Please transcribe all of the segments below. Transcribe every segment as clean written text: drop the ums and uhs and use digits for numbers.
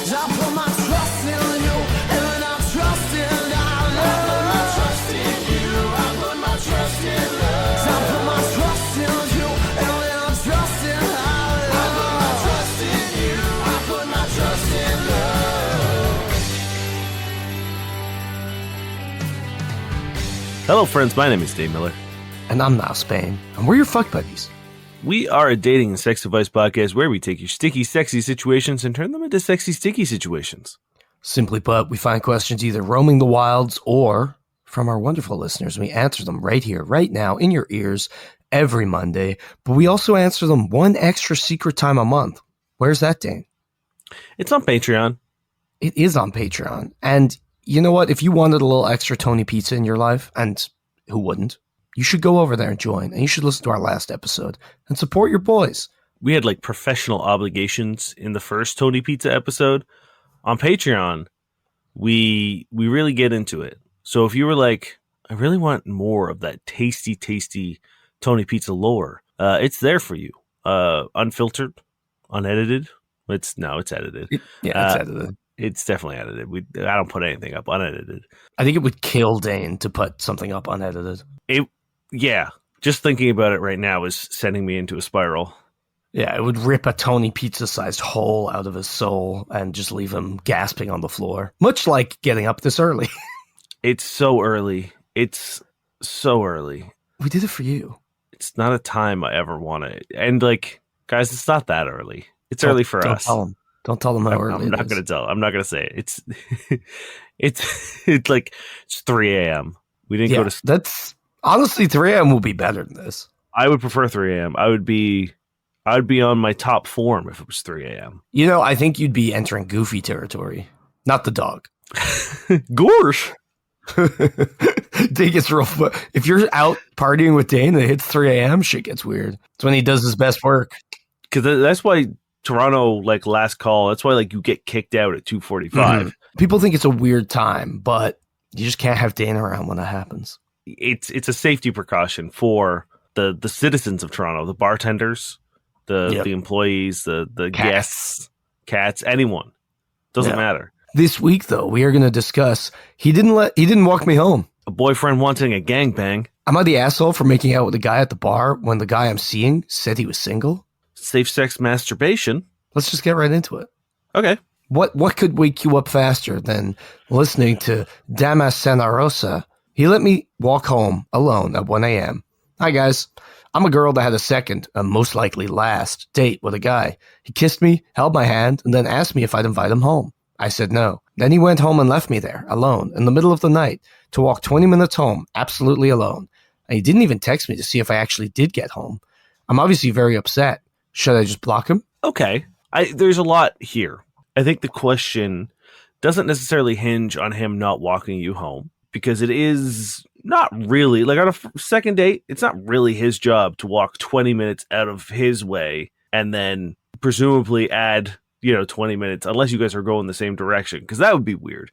I put my trust in you, and I trust in our love. I put my trust in you, I put my trust in love. I put my trust in you, and I trust in our love. I put my trust in you, I put my trust in love. Hello, friends. My name is Dave Miller. And I'm Niall Spain, and we're your fuck buddies. We are a dating and sex advice podcast where we take your sticky, sexy situations and turn them into sexy, sticky situations. Simply put, we find questions either roaming the wilds or from our wonderful listeners. We answer them right here, right now, in your ears every Monday. But we also answer them one extra secret time a month. Where's that, Dane? It's on Patreon. It is on Patreon. And you know what? If you wanted a little extra Tony Pizza in your life, and who wouldn't, you should go over there and join. And you should listen to our last episode and support your boys. We had like professional obligations in the first Tony Pizza episode. On Patreon, we really get into it. So if you were like, I really want more of that tasty, tasty Tony Pizza lore, it's there for you. Unfiltered, unedited. It's edited. It's edited. It's definitely edited. I don't put anything up unedited. I think it would kill Dane to put something up unedited. Yeah, just thinking about it right now is sending me into a spiral. Yeah, it would rip a Tony Pizza-sized hole out of his soul and just leave him gasping on the floor. Much like getting up this early. It's so early. It's so early. We did it for you. It's not a time I ever want to. And like, guys, it's not that early. It's early for us. Don't tell them how early I'm not going to tell. I'm not going to say it. It's like it's 3 a.m. We didn't go to. That's honestly 3 a.m. will be better than this. I would prefer 3 a.m. I would be on my top form if it was 3 a.m. You know, I think you'd be entering Goofy territory, not the dog. Gowrsh. Dane gets real. If you're out partying with Dane and it hits 3 a.m., shit gets weird. It's when he does his best work. Because that's why Toronto, like last call, that's why like you get kicked out at 2:45. Mm-hmm. People think it's a weird time, but you just can't have Dane around when that happens. It's a safety precaution for the citizens of Toronto, the bartenders, the employees, the guests, cats, anyone. Doesn't matter. This week, though, we are going to discuss he didn't walk me home. A boyfriend wanting a gangbang. Am I the asshole for making out with a guy at the bar when the guy I'm seeing said he was single? Safe sex masturbation. Let's just get right into it. Okay. What could wake you up faster than listening to Dama Santa Rosa? He let me walk home alone at 1 a.m. Hi, guys. I'm a girl that had a second, and most likely last, date with a guy. He kissed me, held my hand, and then asked me if I'd invite him home. I said no. Then he went home and left me there, alone, in the middle of the night, to walk 20 minutes home, absolutely alone. And he didn't even text me to see if I actually did get home. I'm obviously very upset. Should I just block him? Okay. There's a lot here. I think the question doesn't necessarily hinge on him not walking you home, because it is not really, like on a second date, it's not really his job to walk 20 minutes out of his way and then presumably add 20 minutes, unless you guys are going the same direction, because that would be weird.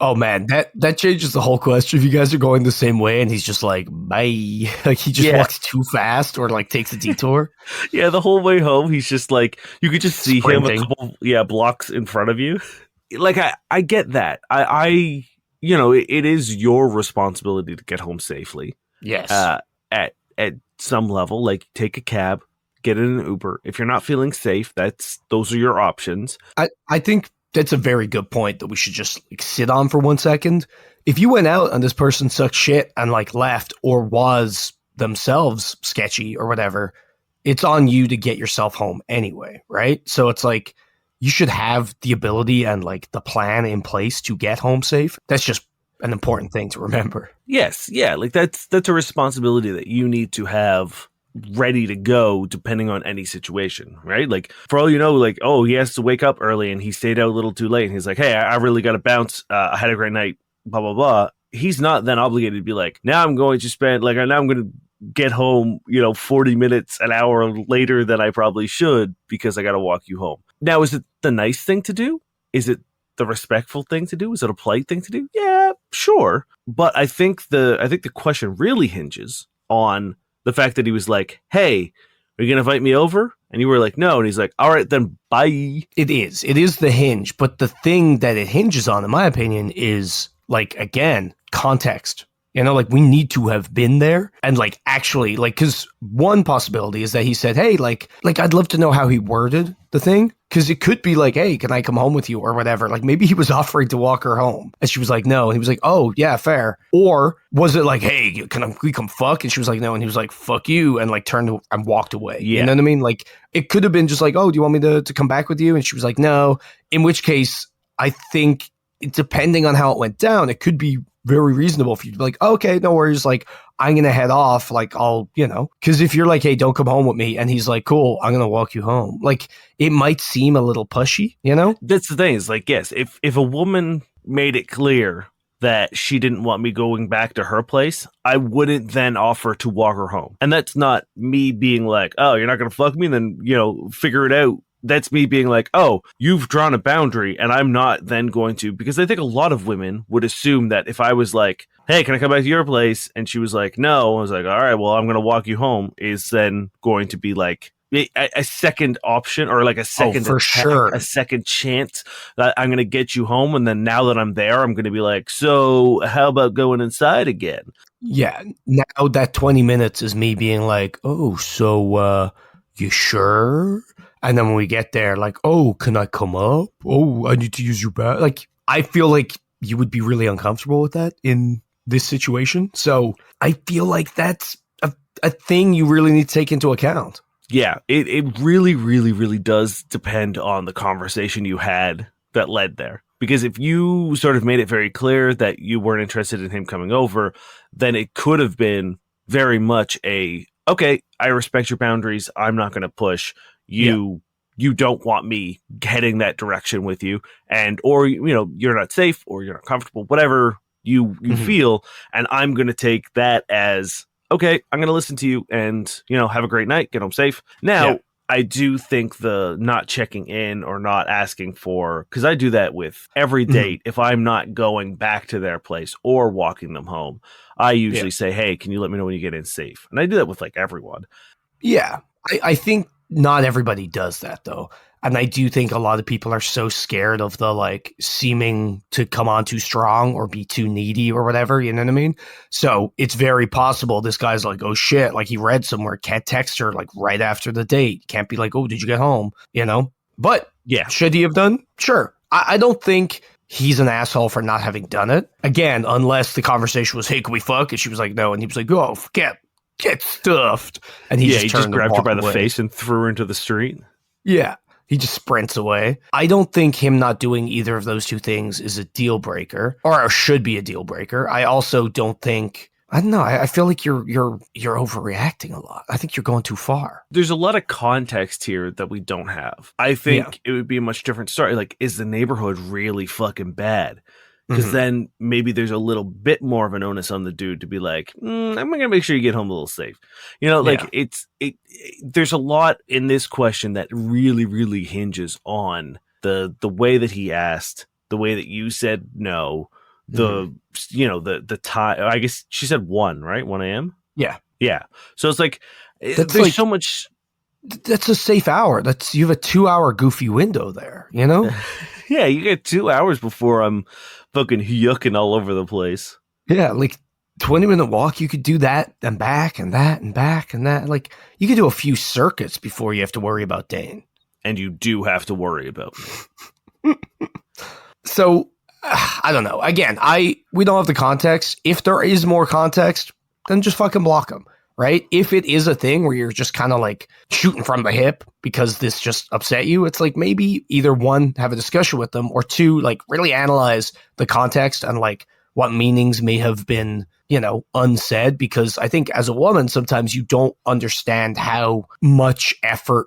Oh man, that changes the whole question. If you guys are going the same way and he's just like, bye, like he just walks too fast or like takes a detour. Yeah, the whole way home, he's just like, you could just see sprinting. him a couple blocks in front of you. Like, I get that. It is your responsibility to get home safely. Yes. At some level, like take a cab, get in an Uber. If you're not feeling safe, those are your options. I think that's a very good point that we should just like sit on for 1 second. If you went out and this person sucked shit and like left or was themselves sketchy or whatever, it's on you to get yourself home anyway, right? So it's like you should have the ability and like the plan in place to get home safe. That's just an important thing to remember. Yes, yeah, like that's a responsibility that you need to have ready to go depending on any situation, right? Like for all you know, like, oh, he has to wake up early and he stayed out a little too late and he's like, hey, I really got to bounce. I had a great night, blah, blah, blah. He's not then obligated to be like, now I'm going to get home, 40 minutes, an hour later than I probably should because I got to walk you home. Now, is it the nice thing to do? Is it the respectful thing to do? Is it a polite thing to do? Yeah, sure. But I think the question really hinges on the fact that he was like, hey, Are you going to invite me over? And you were like, no. And he's like, all right, then bye. It is the hinge. But the thing that it hinges on, in my opinion, is like, again, context. You know, like we need to have been there and like actually like, because one possibility is that he said, hey, like I'd love to know how he worded the thing. Because it could be like, hey, can I come home with you or whatever? Like maybe he was offering to walk her home and she was like, no. And he was like, oh, yeah, fair. Or was it like, hey, we come fuck? And she was like, no. And he was like, fuck you. And like turned and walked away. Yeah. You know what I mean? Like it could have been just like, oh, do you want me to come back with you? And she was like, no. In which case, I think depending on how it went down, it could be very reasonable for you to be like, oh, okay, no worries. Like, I'm going to head off. Like, I'll, you know, because if you're like, hey, don't come home with me. And he's like, cool, I'm going to walk you home. Like, it might seem a little pushy, you know? That's the thing is like, yes, if a woman made it clear that she didn't want me going back to her place, I wouldn't then offer to walk her home. And that's not me being like, oh, you're not going to fuck me? Then, you know, figure it out. That's me being like, oh, you've drawn a boundary and I'm not then going to, because I think a lot of women would assume that if I was like, hey, can I come back to your place? And she was like, no, I was like, all right, well, I'm going to walk you home, is then going to be like a second option or like a second, for sure, a second chance that I'm going to get you home. And then now that I'm there, I'm going to be like, so how about going inside again? Yeah. Now that 20 minutes is me being like, oh, so, you sure? And then when we get there, like, oh, can I come up? Oh, I need to use your bathroom. Like, I feel like you would be really uncomfortable with that in this situation. So I feel like that's a thing you really need to take into account. Yeah, it really, really, really does depend on the conversation you had that led there. Because if you sort of made it very clear that you weren't interested in him coming over, then it could have been very much okay, I respect your boundaries. I'm not going to push. You don't want me heading that direction with you, and or you know you're not safe or you're not comfortable, whatever you feel, and I'm going to take that as okay. I'm going to listen to you, and you know have a great night, get home safe. Now I do think the not checking in or not asking for, because I do that with every date. If I'm not going back to their place or walking them home, I usually say, hey, can you let me know when you get in safe? And I do that with like everyone. Yeah, I think not everybody does that though. And I do think a lot of people are so scared of the like seeming to come on too strong or be too needy or whatever, you know what I mean? So it's very possible this guy's like, oh shit, like he read somewhere, can't text her like right after the date. Can't be like, oh, did you get home? You know? But yeah, should he have done? Sure. I don't think he's an asshole for not having done it. Again, unless the conversation was, hey, can we fuck? And she was like, no. And he was like, oh, get stuffed. And he just grabbed her by the face and threw her into the street. Yeah. He just sprints away. I don't think him not doing either of those two things is a deal breaker or should be a deal breaker. I also don't think, I don't know. I feel like you're overreacting a lot. I think you're going too far. There's a lot of context here that we don't have. I think it would be a much different story. Like, is the neighborhood really fucking bad? Because then maybe there's a little bit more of an onus on the dude to be like, I'm going to make sure you get home a little safe. You know, like there's a lot in this question that really, really hinges on the way that he asked, the way that you said no, the time. I guess she said 1, right? 1 a.m. Yeah. Yeah. So it's like, there's like, so much. That's a safe hour. You have a 2-hour goofy window there, you know? Yeah. You get 2 hours before I'm fucking yucking all over the place. Yeah. Like 20-minute walk. You could do that and back and that and back and that. Like you could do a few circuits before you have to worry about Dane. And you do have to worry about me. So I don't know. Again, we don't have the context. If there is more context, then just fucking block him, right? If it is a thing where you're just kind of like shooting from the hip because this just upset you, it's like maybe either 1, have a discussion with them, or 2, like really analyze the context and like what meanings may have been, you know, unsaid. Because I think as a woman, sometimes you don't understand how much effort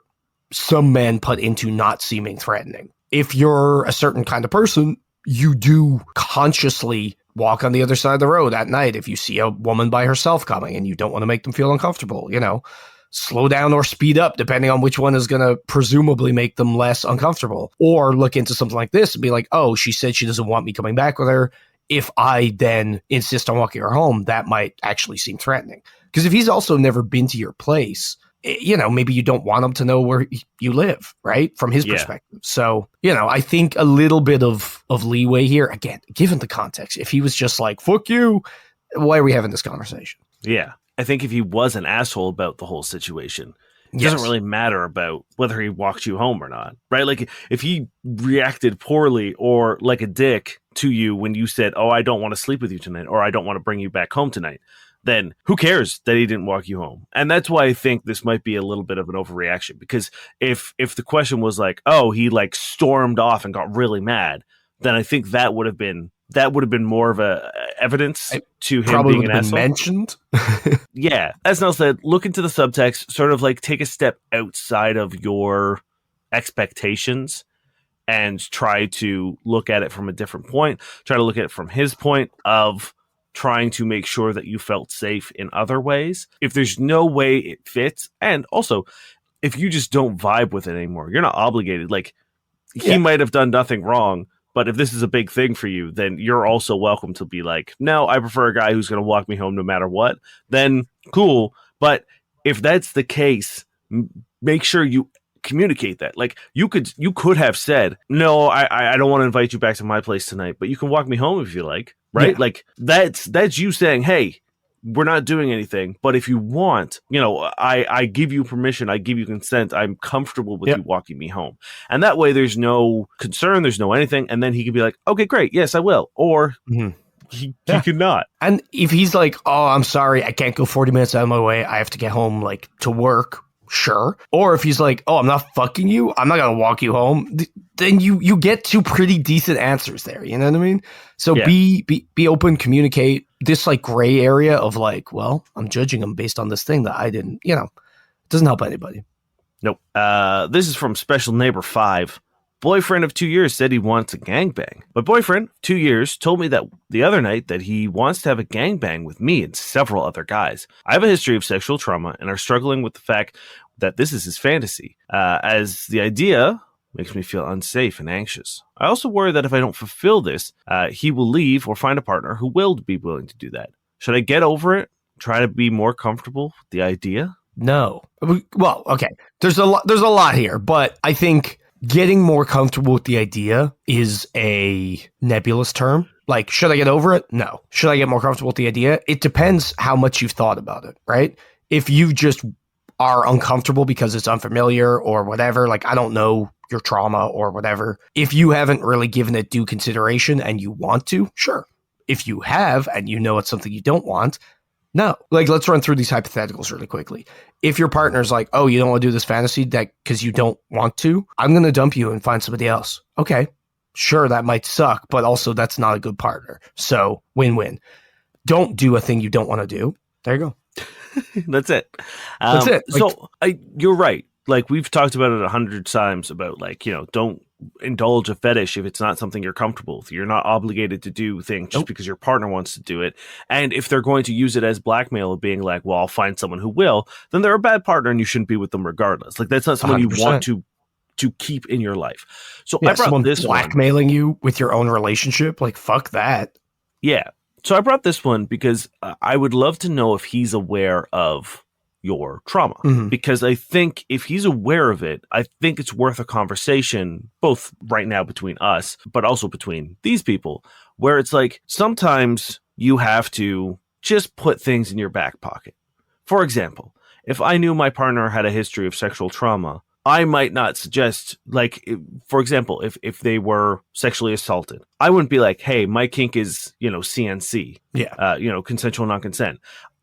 some men put into not seeming threatening. If you're a certain kind of person, you do consciously walk on the other side of the road at night if you see a woman by herself coming and you don't want to make them feel uncomfortable, you know, slow down or speed up depending on which one is going to presumably make them less uncomfortable. Or look into something like this and be like, oh, she said she doesn't want me coming back with her. If I then insist on walking her home, that might actually seem threatening. Because if he's also never been to your place, maybe you don't want him to know where you live, right? From his Yeah. perspective. So, I think a little bit of leeway here. Again, given the context, if he was just like, fuck you, why are we having this conversation? Yeah. I think if he was an asshole about the whole situation, it Yes. doesn't really matter about whether he walked you home or not, right? Like if he reacted poorly or like a dick to you when you said, oh, I don't want to sleep with you tonight, or I don't want to bring you back home tonight, then who cares that he didn't walk you home? And that's why I think this might be a little bit of an overreaction, because if the question was like, oh, he like stormed off and got really mad, then I think that would have been more of a evidence to him Probably being would an have been asshole. mentioned. Yeah. As Nell said, look into the subtext, sort of like take a step outside of your expectations and try to look at it from a different point. Try to look at it from his point of trying to make sure that you felt safe in other ways. If there's no way it fits, and also if you just don't vibe with it anymore, you're not obligated. Like he might have done nothing wrong, but if this is a big thing for you, then you're also welcome to be like, no, I prefer a guy who's going to walk me home no matter what. Then cool. But if that's the case, make sure you communicate that. Like you could have said, no, I don't want to invite you back to my place tonight, but you can walk me home if you like, right? Yeah. Like that's you saying, hey, we're not doing anything, but if you want, I give you permission, I give you consent, I'm comfortable with you walking me home. And that way there's no concern, there's no anything, and then he can be like, okay, great, yes, I will. Or he could not. And if he's like, oh, I'm sorry, I can't go 40 minutes out of my way, I have to get home like to work, sure. Or if he's like, oh, I'm not fucking you, I'm not gonna walk you home, then you get two pretty decent answers there. You know what I mean? So be open, communicate. This like gray area of like, well, I'm judging him based on this thing that I didn't, it doesn't help anybody. Nope. This is from Special Neighbor 5. Boyfriend of 2 years said he wants a gangbang. My boyfriend, 2 years, told me that the other night that he wants to have a gangbang with me and several other guys. I have a history of sexual trauma and are struggling with the fact that this is his fantasy, as the idea makes me feel unsafe and anxious. I also worry that if I don't fulfill this, he will leave or find a partner who will be willing to do that. Should I get over it? Try to be more comfortable with the idea? No. Well, okay. There's a lot here, but I think getting more comfortable with the idea is a nebulous term. Like, should I get over it? No. Should I get more comfortable with the idea? It depends how much you've thought about it, right? If you just are uncomfortable because it's unfamiliar or whatever, like I don't know your trauma or whatever. If you haven't really given it due consideration and you want to, sure. If you have and you know it's something you don't want, no. Like, let's run through these hypotheticals really quickly. If your partner's like, oh, you don't want to do this fantasy that because you don't want to, I'm going to dump you and find somebody else. Okay, sure, that might suck, but also that's not a good partner. So win-win. Don't do a thing you don't want to do. There you go. That's it. That's it. So you're right. Like we've talked about it 100 times about like, don't indulge a fetish if it's not something you're comfortable with. You're not obligated to do things just because your partner wants to do it. And if they're going to use it as blackmail of being like, well, I'll find someone who will, then they're a bad partner and you shouldn't be with them regardless. Like that's not someone 100%. you want to keep in your life. So Yeah, I brought someone this blackmailing you with your own relationship. Like, fuck that. Yeah. So I brought this one because I would love to know if he's aware of your trauma, because I think if he's aware of it, I think it's worth a conversation, both right now between us, but also between these people, where it's like sometimes you have to just put things in your back pocket. For example, if I knew my partner had a history of sexual trauma, I might not suggest, like, for example, if they were sexually assaulted, I wouldn't be like, hey, my kink is, CNC, consensual non-consent.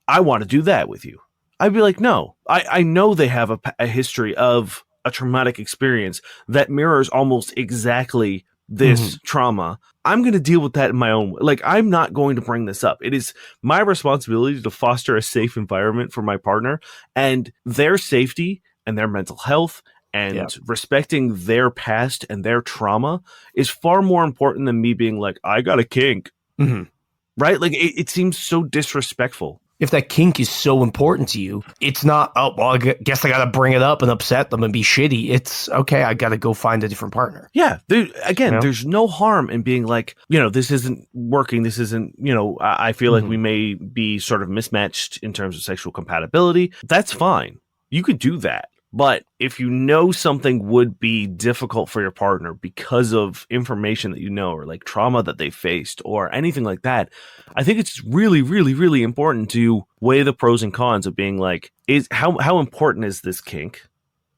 I want to do that with you. I'd be like, no, I know they have a history of a traumatic experience that mirrors almost exactly this trauma. I'm going to deal with that in my own way. Like, I'm not going to bring this up. It is my responsibility to foster a safe environment for my partner, and their safety and their mental health and respecting their past and their trauma is far more important than me being like, I got a kink. Right? Like, it seems so disrespectful. If that kink is so important to you, it's not, oh, well, I guess I got to bring it up and upset them and be shitty. It's, okay, I got to go find a different partner. Yeah. There's no harm in being like, this isn't working. This isn't, I feel like we may be sort of mismatched in terms of sexual compatibility. That's fine. you could do that. But if you know something would be difficult for your partner because of information that you know, or like trauma that they faced or anything like that, I think it's really, really, really important to weigh the pros and cons of being like, how important is this kink?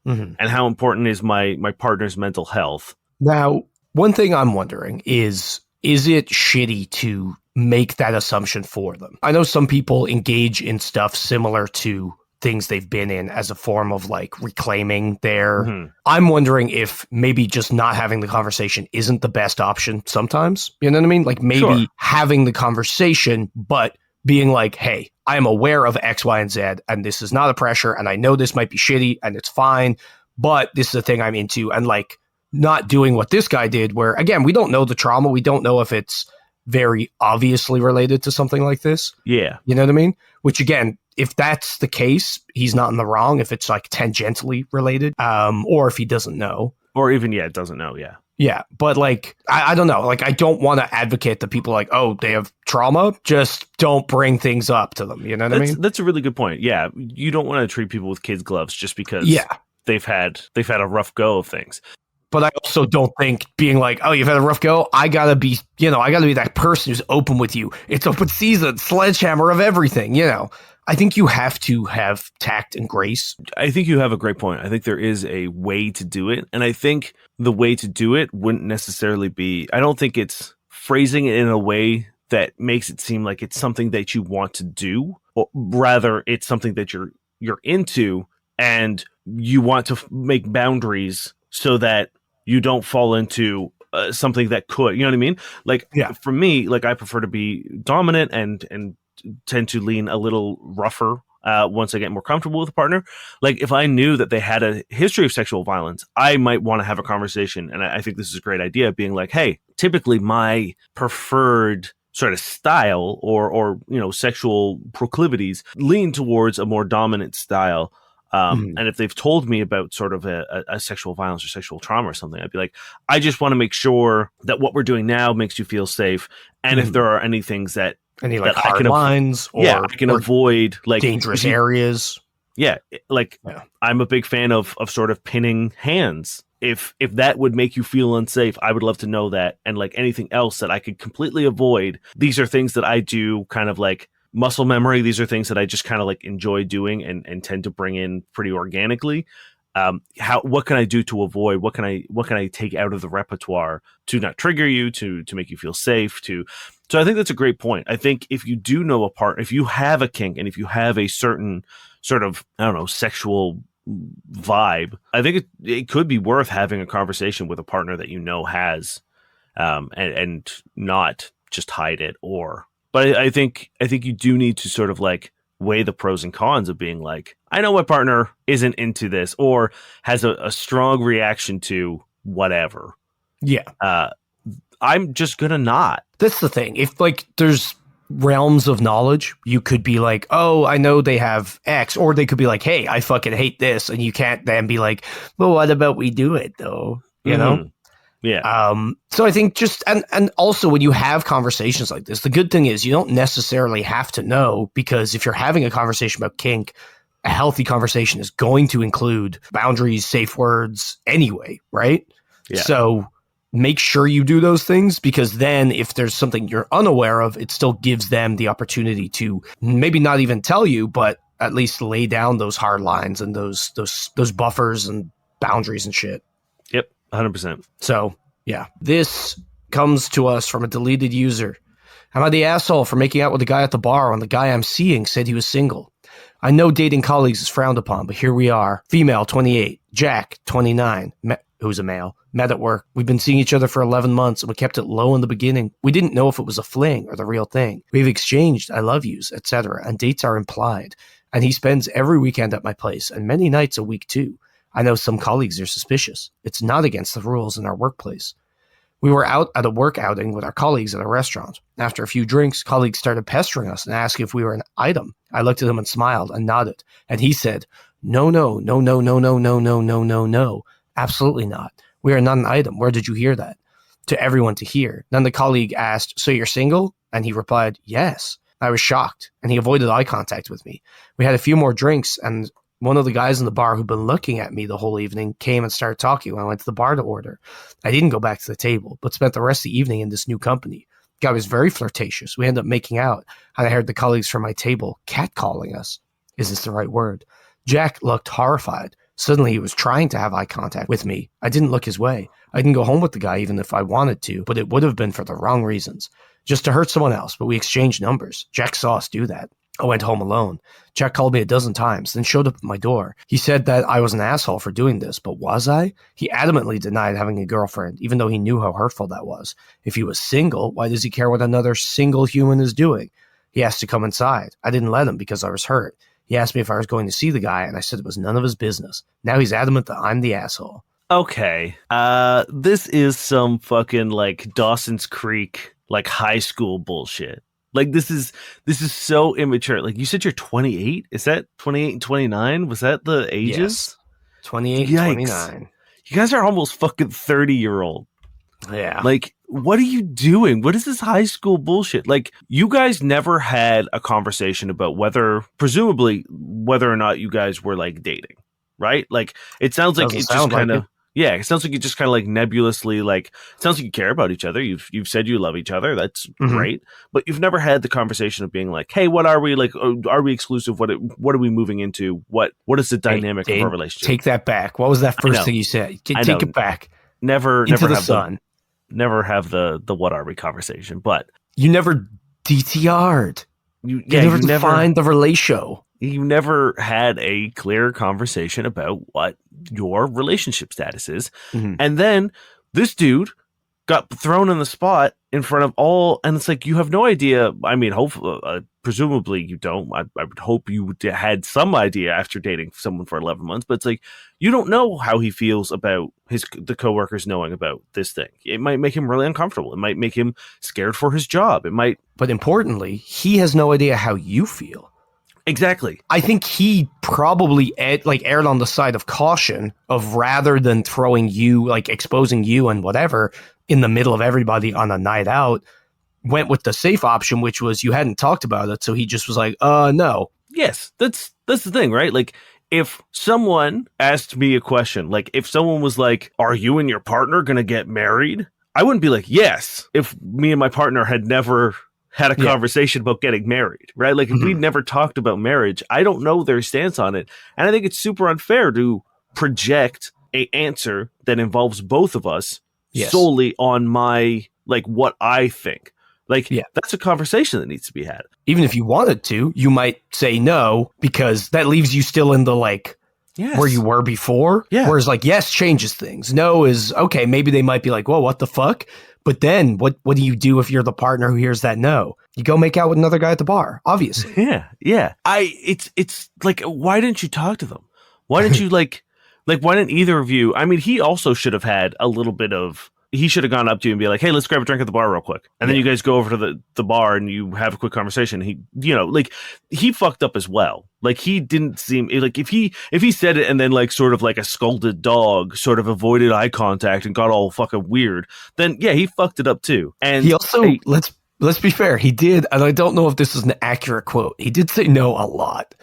Mm-hmm. And how important is my partner's mental health? Now, one thing I'm wondering is it shitty to make that assumption for them? I know some people engage in stuff similar to things they've been in as a form of like reclaiming their. Mm-hmm. I'm wondering if maybe just not having the conversation isn't the best option sometimes. You know what I mean? Like maybe Sure. having the conversation, but being like, hey, I am aware of X, Y, and Z, and this is not a pressure, and I know this might be shitty, and it's fine, but this is the thing I'm into, and like not doing what this guy did, where, again, we don't know the trauma. We don't know if it's very obviously related to something like this. Yeah. You know what I mean? Which, again, if that's the case, he's not in the wrong if it's like tangentially related, or if he doesn't know. Or even, it doesn't know, yeah. Yeah, but like, I don't know. Like, I don't want to advocate that people like, oh, they have trauma. Just don't bring things up to them. You know what I mean? That's a really good point. Yeah, you don't want to treat people with kids' gloves just because they've had a rough go of things. But I also don't think being like, oh, you've had a rough go, I gotta be that person who's open with you. It's open season, sledgehammer of everything, you know. I think you have to have tact and grace. I think you have a great point. I think there is a way to do it. And I think the way to do it wouldn't necessarily be, I don't think it's phrasing it in a way that makes it seem like it's something that you want to do, or rather it's something that you're into and you want to make boundaries so that you don't fall into something that could, you know what I mean? Like, for me, like I prefer to be dominant and tend to lean a little rougher once I get more comfortable with a partner. Like if I knew that they had a history of sexual violence, I might want to have a conversation. And I think this is a great idea, being like, hey, typically my preferred sort of style or sexual proclivities lean towards a more dominant style. And if they've told me about sort of a sexual violence or sexual trauma or something, I'd be like, I just want to make sure that what we're doing now makes you feel safe. And if there are any things that any like hard lines or I can avoid like dangerous areas. Yeah. Like I'm a big fan of sort of pinning hands. If that would make you feel unsafe, I would love to know that. And like anything else that I could completely avoid. These are things that I do kind of like muscle memory. These are things that I just kind of like enjoy doing and tend to bring in pretty organically. What can I do to avoid? What can I take out of the repertoire to not trigger you, to make you feel safe, so I think that's a great point. I think if you do know a partner, if you have a kink and if you have a certain sort of, I don't know, sexual vibe, I think it could be worth having a conversation with a partner that you know has, and not just hide it but I think you do need to sort of like weigh the pros and cons of being like, I know my partner isn't into this or has a strong reaction to whatever. Yeah. I'm just gonna not. That's the thing. If like there's realms of knowledge, you could be like, oh, I know they have X, or they could be like, hey, I fucking hate this, and you can't then be like, well, what about we do it though? You know? Yeah. So I think just and also when you have conversations like this, the good thing is you don't necessarily have to know, because if you're having a conversation about kink, a healthy conversation is going to include boundaries, safe words anyway, right? Yeah. So make sure you do those things, because then if there's something you're unaware of, it still gives them the opportunity to maybe not even tell you, but at least lay down those hard lines and those buffers and boundaries and shit. Yep, 100%. So, yeah. This comes to us from a deleted user. Am I the asshole for making out with the guy at the bar when the guy I'm seeing said he was single? I know dating colleagues is frowned upon, but here we are. Female, 28. Jack, 29. Who's a male. Met at work. We've been seeing each other for 11 months, and we kept it low in the beginning. We didn't know if it was a fling or the real thing. We've exchanged I love yous, etc., and dates are implied. And he spends every weekend at my place, and many nights a week too. I know some colleagues are suspicious. It's not against the rules in our workplace. We were out at a work outing with our colleagues at a restaurant. After a few drinks, colleagues started pestering us and asking if we were an item. I looked at him and smiled and nodded. And he said, no, no, no, no, no, no, no, no, no, no, no. Absolutely not. We are not an item. Where did you hear that? To everyone to hear. Then the colleague asked, so you're single? And he replied, yes. I was shocked, and he avoided eye contact with me. We had a few more drinks, and One of the guys in the bar who'd been looking at me the whole evening came and started talking when I went to the bar to order. I didn't go back to the table, but spent the rest of the evening in this new company. The guy was very flirtatious. We ended up making out, and I heard the colleagues from my table catcalling us. Is this the right word? Jack looked horrified. Suddenly he was trying to have eye contact with me. I didn't look his way. I didn't go home with the guy even if I wanted to, but it would have been for the wrong reasons. Just to hurt someone else, but we exchanged numbers. Jack saw us do that. I went home alone. Jack called me a dozen times, then showed up at my door. He said that I was an asshole for doing this, but was I? He adamantly denied having a girlfriend, even though he knew how hurtful that was. If he was single, why does he care what another single human is doing? He asked to come inside. I didn't let him because I was hurt. He asked me if I was going to see the guy, and I said it was none of his business. Now he's adamant that I'm the asshole. Okay. This is some fucking like Dawson's Creek, like high school bullshit. Like this is so immature. Like you said you're 28? Is that 28 and 29? Was that the ages? Yes. 28, Yikes. 29. You guys are almost fucking 30-year-old. Yeah. Like, what are you doing? What is this high school bullshit? Like, you guys never had a conversation about presumably, whether or not you guys were like dating, right? Like, it sounds like it's just kind of, yeah, it sounds like you just kind of like nebulously, like, it sounds like you care about each other. You've said you love each other. That's great. But you've never had the conversation of being like, hey, what are we like? Are we exclusive? What are we moving into? What is the dynamic of our relationship? Take that back. What was that first thing you said? Take it back. Never Into the have sun. Never have the what are we conversation, but you never DTR'd. You never defined the relatio. You never had a clear conversation about what your relationship status is. And then this dude got thrown on the spot in front of all, and it's like, you have no idea. I mean, hopefully, presumably you don't. I would hope you had some idea after dating someone for 11 months, but it's like, you don't know how he feels about the coworkers knowing about this thing. It might make him really uncomfortable. It might make him scared for his job. It might. But importantly, he has no idea how you feel. Exactly. I think he probably erred on the side of caution of rather than throwing you, like exposing you and whatever in the middle of everybody on a night out, went with the safe option, which was you hadn't talked about it. So he just was like, no. Yes, that's the thing, right? Like, if someone asked me a question, like if someone was like, are you and your partner going to get married? I wouldn't be like, yes, if me and my partner had never had a conversation about getting married, right? Like if we'd never talked about marriage, I don't know their stance on it. And I think it's super unfair to project a answer that involves both of us solely on my, like what I think. Like, that's a conversation that needs to be had. Even if you wanted to, you might say no, because that leaves you still in the like, where you were before. Yeah. Whereas like, yes changes things. No is, okay, maybe they might be like, whoa, what the fuck? But then what do you do if you're the partner who hears that no? You go make out with another guy at the bar, obviously. Yeah. It's like, why didn't you talk to them? Why didn't you like why didn't either of you? I mean, he also should have had a little bit of, he should have gone up to you and be like, hey, let's grab a drink at the bar real quick. And then you guys go over to the bar and you have a quick conversation. He, like he fucked up as well. Like he didn't seem like if he said it and then like sort of like a scolded dog sort of avoided eye contact and got all fucking weird, then he fucked it up too. And he also, let's be fair, he did, and I don't know if this is an accurate quote, he did say no a lot.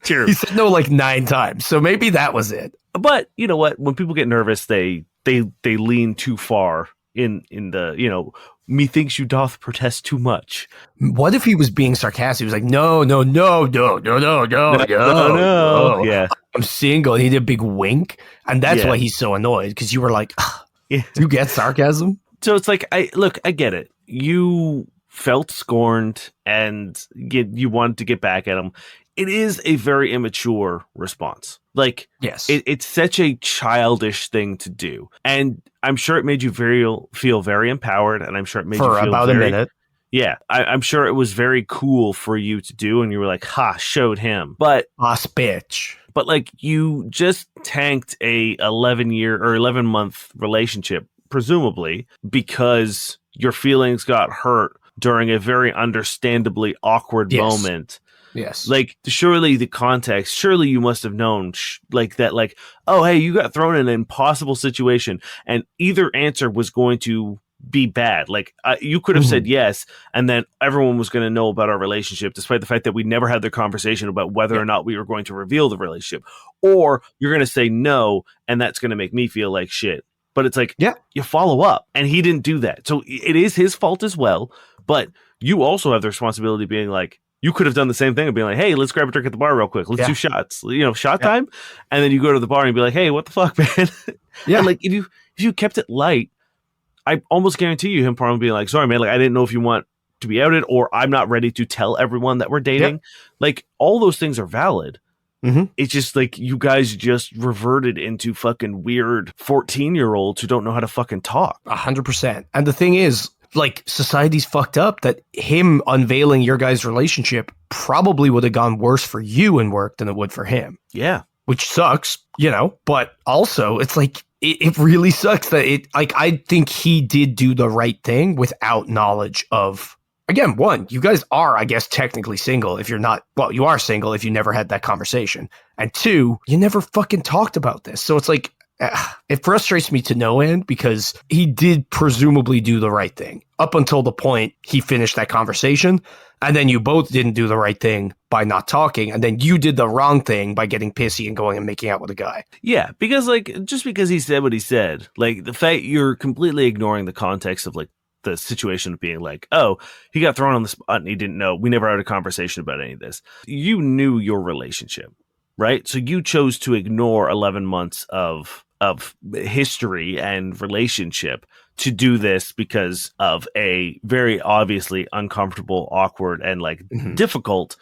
True. He said no like 9 times, so maybe that was it. But you know what? When people get nervous, they lean too far in the, methinks you doth protest too much. What if he was being sarcastic? He was like, no. Yeah. I'm single. And he did a big wink. And that's why he's so annoyed, because you were like, you get sarcasm? So it's like, I get it. You felt scorned and you wanted to get back at him. It is a very immature response. Like, yes, it's such a childish thing to do. And I'm sure it made you feel very empowered. And I'm sure it made you feel about a minute. Yeah, I'm sure it was very cool for you to do. And you were like, showed him. But bitch. But like, you just tanked a 11-month relationship, presumably, because your feelings got hurt during a very understandably awkward moment. Yes. Like, surely you must have known that, like, oh, hey, you got thrown in an impossible situation, and either answer was going to be bad. Like you could have said yes, and then everyone was going to know about our relationship, despite the fact that we never had the conversation about whether or not we were going to reveal the relationship. Or you're going to say no, and that's going to make me feel like shit. But it's like, you follow up, and he didn't do that. So it is his fault as well. But you also have the responsibility of being like, you could have done the same thing and being like, hey, let's grab a drink at the bar real quick. Let's do shots, shot time. And then you go to the bar and be like, hey, what the fuck, man? And like, if you kept it light, I almost guarantee you him probably being like, sorry, man, like, I didn't know if you want to be outed, or I'm not ready to tell everyone that we're dating. Like, all those things are valid. It's just like you guys just reverted into fucking weird 14-year-olds who don't know how to fucking talk. 100%. And the thing is, like, society's fucked up that him unveiling your guys' relationship probably would have gone worse for you in work than it would for him. Yeah. Which sucks, but also it's like, it really sucks that I think he did do the right thing without knowledge of, again, one, you guys are, I guess, technically single if you're not, well, you are single if you never had that conversation. And two, you never fucking talked about this. So it's like, it frustrates me to no end because he did presumably do the right thing up until the point he finished that conversation. And then you both didn't do the right thing by not talking. And then you did the wrong thing by getting pissy and going and making out with a guy. Yeah, because like, just because he said what he said, like the fact you're completely ignoring the context of like the situation of being like, oh, he got thrown on the spot and he didn't know. We never had a conversation about any of this. You knew your relationship, right? So you chose to ignore 11 months of history and relationship to do this because of a very obviously uncomfortable, awkward, and like difficult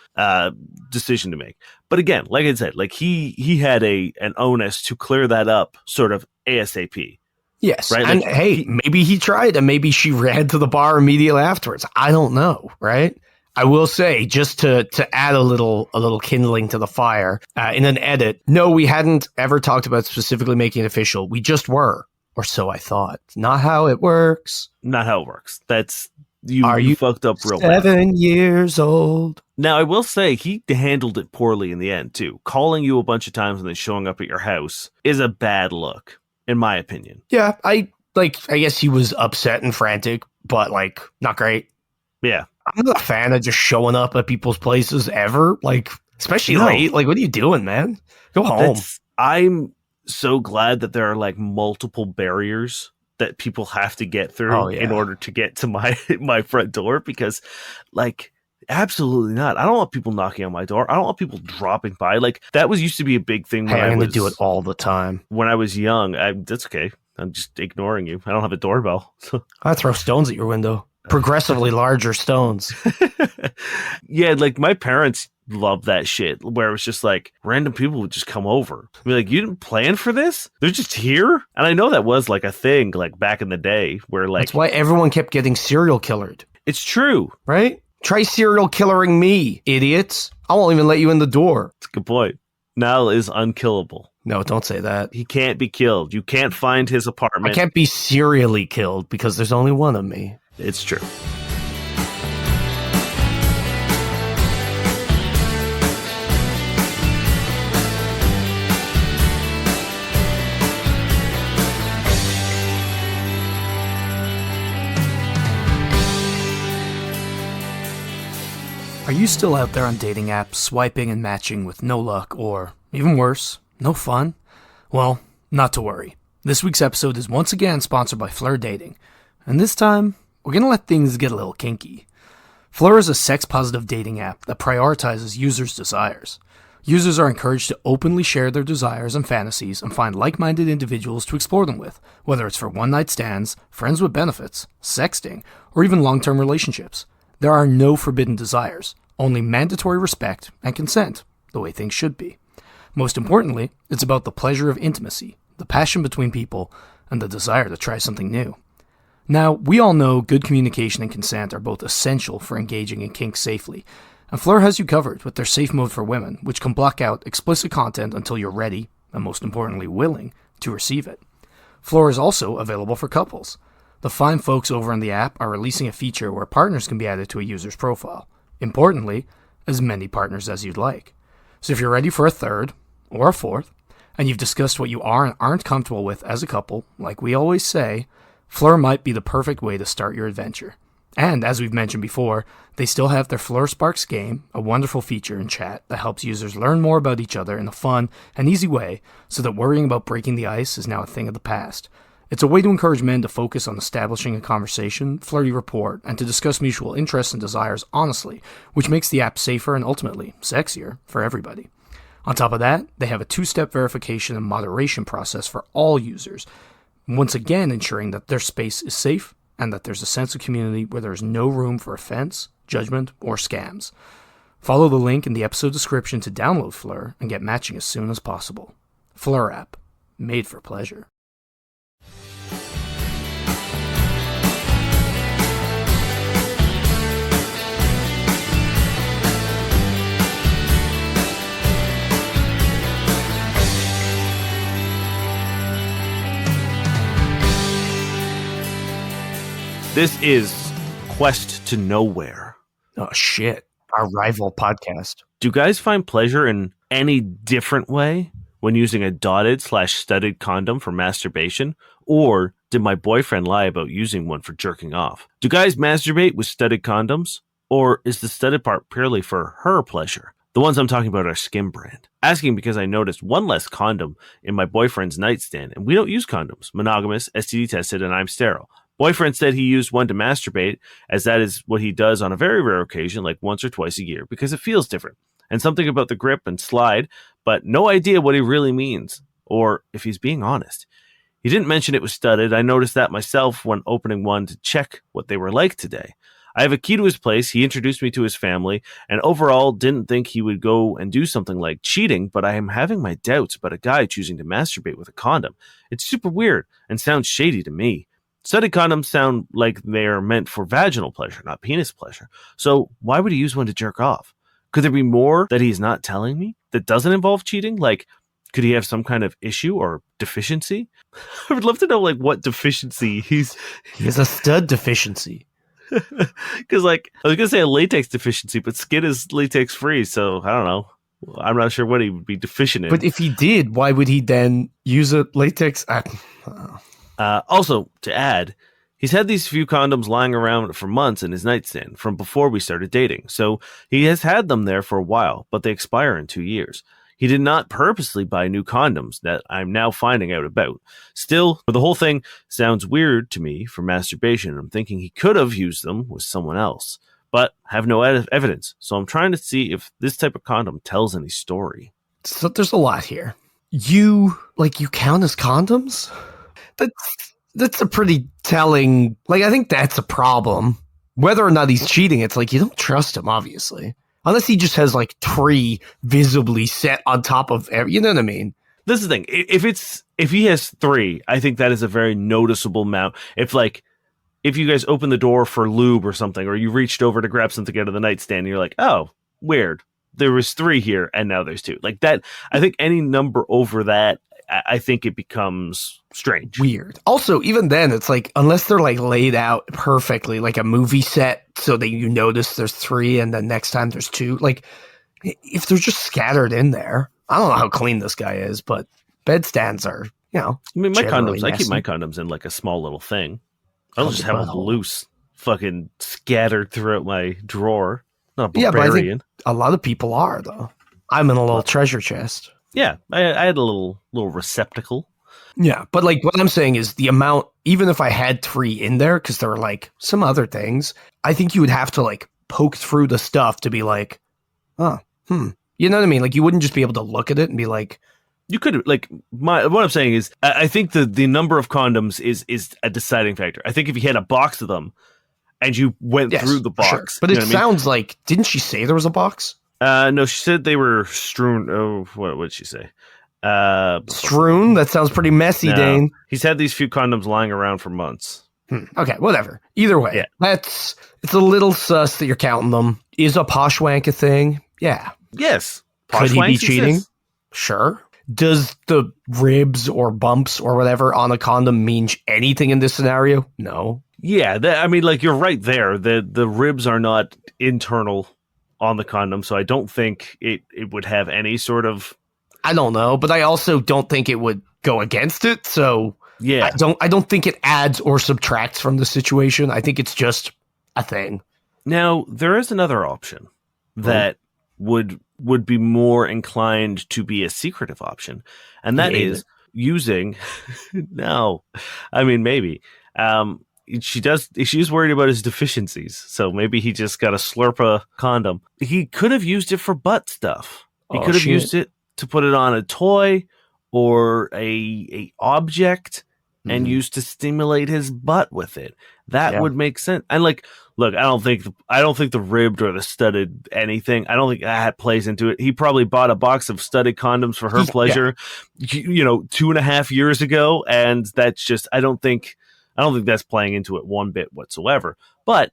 decision to make. But again, like I said, like he had an onus to clear that up sort of ASAP. Yes. Right. And like, hey, maybe he tried and maybe she ran to the bar immediately afterwards. I don't know. Right. I will say, just to add a little kindling to the fire, in an edit, no, we hadn't ever talked about specifically making it official. We just were, or so I thought. Not how it works. Not how it works. That's you fucked up real bad. 7 years old. Now, I will say he handled it poorly in the end, too. Calling you a bunch of times and then showing up at your house is a bad look, in my opinion. Yeah, I guess he was upset and frantic, but like, not great. Yeah. I'm not a fan of just showing up at people's places ever, like, especially late. Like, what are you doing, man? Go home. I'm so glad that there are like multiple barriers that people have to get through in order to get to my front door, because like, absolutely not. I don't want people knocking on my door. I don't want people dropping by. Like, that used to be a big thing. When I'm going to do it all the time. When I was young, that's okay. I'm just ignoring you. I don't have a doorbell. I throw stones at your window. Progressively larger stones. Yeah, like my parents loved that shit where it was just like random people would just come over. Be like, you didn't plan for this? They're just here? And I know that was like a thing like back in the day where like... That's why everyone kept getting serial killered. It's true. Right? Try serial killering me, idiots. I won't even let you in the door. That's a good point. Niall is unkillable. No, don't say that. He can't be killed. You can't find his apartment. I can't be serially killed because there's only one of me. It's true. Are you still out there on dating apps, swiping and matching with no luck, or, even worse, no fun? Well, not to worry. This week's episode is once again sponsored by Fleur Dating, and this time, we're going to let things get a little kinky. Fleur is a sex-positive dating app that prioritizes users' desires. Users are encouraged to openly share their desires and fantasies and find like-minded individuals to explore them with, whether it's for one-night stands, friends with benefits, sexting, or even long-term relationships. There are no forbidden desires, only mandatory respect and consent, the way things should be. Most importantly, it's about the pleasure of intimacy, the passion between people, and the desire to try something new. Now, we all know good communication and consent are both essential for engaging in kink safely, and Fleur has you covered with their safe mode for women, which can block out explicit content until you're ready, and most importantly willing, to receive it. Fleur is also available for couples. The fine folks over on the app are releasing a feature where partners can be added to a user's profile. Importantly, as many partners as you'd like. So if you're ready for a third, or a fourth, and you've discussed what you are and aren't comfortable with as a couple, like we always say, Fleur might be the perfect way to start your adventure. And as we've mentioned before, they still have their Fleur Sparks game, a wonderful feature in chat that helps users learn more about each other in a fun and easy way so that worrying about breaking the ice is now a thing of the past. It's a way to encourage men to focus on establishing a conversation, flirty rapport, and to discuss mutual interests and desires honestly, which makes the app safer and ultimately sexier for everybody. On top of that, they have a 2-step verification and moderation process for all users, once again ensuring that their space is safe and that there's a sense of community where there is no room for offense, judgment, or scams. Follow the link in the episode description to download Fleur and get matching as soon as possible. Fleur app, made for pleasure. This is Quest to Nowhere. Oh, shit. Our rival podcast. Do guys find pleasure in any different way when using a dotted/studded condom for masturbation? Or did my boyfriend lie about using one for jerking off? Do guys masturbate with studded condoms? Or is the studded part purely for her pleasure? The ones I'm talking about are Skim brand. Asking because I noticed one less condom in my boyfriend's nightstand, and we don't use condoms. Monogamous, STD tested, and I'm sterile. Boyfriend said he used one to masturbate, as that is what he does on a very rare occasion, like once or twice a year, because it feels different. And something about the grip and slide, but no idea what he really means, or if he's being honest. He didn't mention it was studded. I noticed that myself when opening one to check what they were like today. I have a key to his place. He introduced me to his family, and overall didn't think he would go and do something like cheating, but I am having my doubts about a guy choosing to masturbate with a condom. It's super weird and sounds shady to me. Studded condoms sound like they're meant for vaginal pleasure, not penis pleasure. So why would he use one to jerk off? Could there be more that he's not telling me that doesn't involve cheating? Like, could he have some kind of issue or deficiency? I would love to know, like, what deficiency He has a stud deficiency. Because, like, I was going to say a latex deficiency, but skin is latex free. So I don't know. I'm not sure what he would be deficient in. But if he did, why would he then use a latex? Also, to add, he's had these few condoms lying around for months in his nightstand from before we started dating. So he has had them there for a while, but they expire in 2 years. He did not purposely buy new condoms that I'm now finding out about. Still, the whole thing sounds weird to me for masturbation. I'm thinking he could have used them with someone else, but have no evidence. So I'm trying to see if this type of condom tells any story. So there's a lot here. You count as condoms? That's a pretty telling, I think that's a problem. Whether or not he's cheating, it's like you don't trust him, obviously. Unless he just has 3 visibly set on top of you know what I mean? This is the thing. If he has 3, I think that is a very noticeable amount. If you guys open the door for lube or something, or you reached over to grab something out of the nightstand, and you're like, oh, weird. There was 3 here, and now there's 2. Like that, I think any number over that, I think it becomes strange. Weird. Also, even then, it's unless they're laid out perfectly, like a movie set, so that you notice there's 3 and then next time there's 2. If they're just scattered in there, I don't know how clean this guy is, but bed stands are, I mean, my condoms, messy. I keep my condoms in a small little thing. I'll just have them loose, fucking scattered throughout my drawer. Not a barbarian. Yeah, but I think a lot of people are, though. I'm in a little treasure chest. Yeah, I had a little receptacle. Yeah, but what I'm saying is the amount, even if I had 3 in there, because there are some other things, I think you would have to poke through the stuff to be you know what I mean? You wouldn't just be able to look at it and be you could what I'm saying is I think the number of condoms is a deciding factor. I think if you had a box of them and you went through the box, sure. But it sounds didn't she say there was a box? No, she said they were strewn. Oh, what did she say? Strewn? That sounds pretty messy, no. Dane. He's had these few condoms lying around for months. Okay, whatever. Either way, yeah. It's a little sus that you're counting them. Is a poshwank a thing? Yeah. Yes. Could he be Poshwanks cheating? exist. Sure. Does the ribs or bumps or whatever on a condom mean anything in this scenario? No. Yeah, you're right there. The ribs are not internal on the condom, so I don't think it would have any sort of... I don't know, but I also don't think it would go against it, so... Yeah. I don't think it adds or subtracts from the situation. I think it's just a thing. Now, there is another option that would be more inclined to be a secretive option, and that Hate is it. using no, I mean maybe. She's worried about his deficiencies, so maybe he just got a Slurpa condom. He could have used it for butt stuff. He Oh, could have shit. used it to put it on a toy or a object and Mhm. used to stimulate his butt with it. That Yeah. would make sense. And like, look, I don't think the ribbed or the studded anything. I don't think that plays into it. He probably bought a box of studded condoms for her Yeah. pleasure, 2.5 years ago, and that's just I don't think that's playing into it one bit whatsoever. But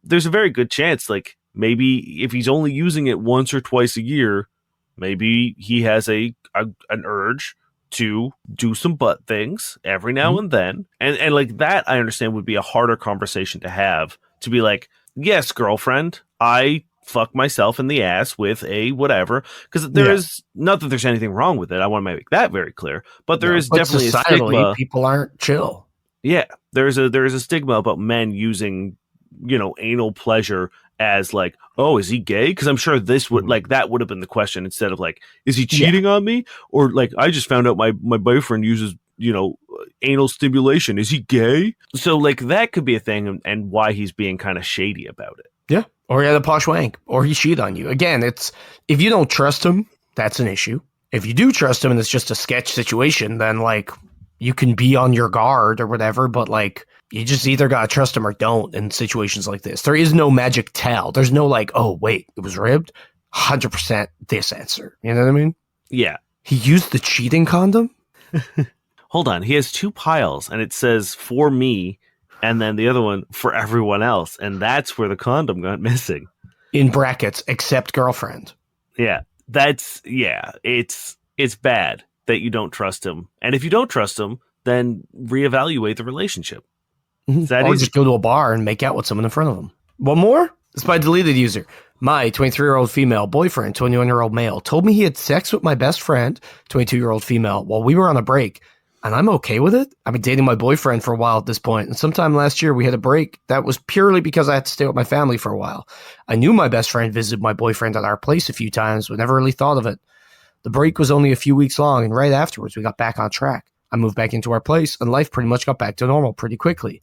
there's a very good chance, like maybe if he's only using it once or twice a year, maybe he has an urge to do some butt things every now and then. And like that, I understand would be a harder conversation to have, to be like, yes, girlfriend, I fuck myself in the ass with a whatever. Because there is, not that there's anything wrong with it. I want to make that very clear. But there is definitely a stigma. People aren't chill. Yeah, there's a stigma about men using, anal pleasure as like, oh, is he gay? Because I'm sure this would that would have been the question, instead of like, is he cheating on me? Or like, I just found out my boyfriend uses, anal stimulation. Is he gay? So like that could be a thing, and why he's being kind of shady about it. Yeah. Or he had a posh wank, or he cheated on you. Again, it's if you don't trust him, that's an issue. If you do trust him and it's just a sketch situation, then like you can be on your guard or whatever, but like you just either gotta trust him or don't in situations like this. There is no magic tell. There's no like, oh wait, it was ribbed. 100% this answer. You know what I mean? Yeah. He used the cheating condom? Hold on. He has two piles, and it says for me, and then the other one for everyone else, and that's where the condom got missing. In brackets, except girlfriend. Yeah. It's bad that you don't trust him. And if you don't trust him, then reevaluate the relationship. Is that Or easy? just go to a bar and make out with someone in front of them. One more? It's by deleted user. My 23-year-old female boyfriend, 21-year-old male, told me he had sex with my best friend, 22-year-old female, while we were on a break. And I'm okay with it. I've been dating my boyfriend for a while at this point, and sometime last year we had a break. That was purely because I had to stay with my family for a while. I knew my best friend visited my boyfriend at our place a few times, but never really thought of it. The break was only a few weeks long, and right afterwards we got back on track. I moved back into our place, and life pretty much got back to normal pretty quickly.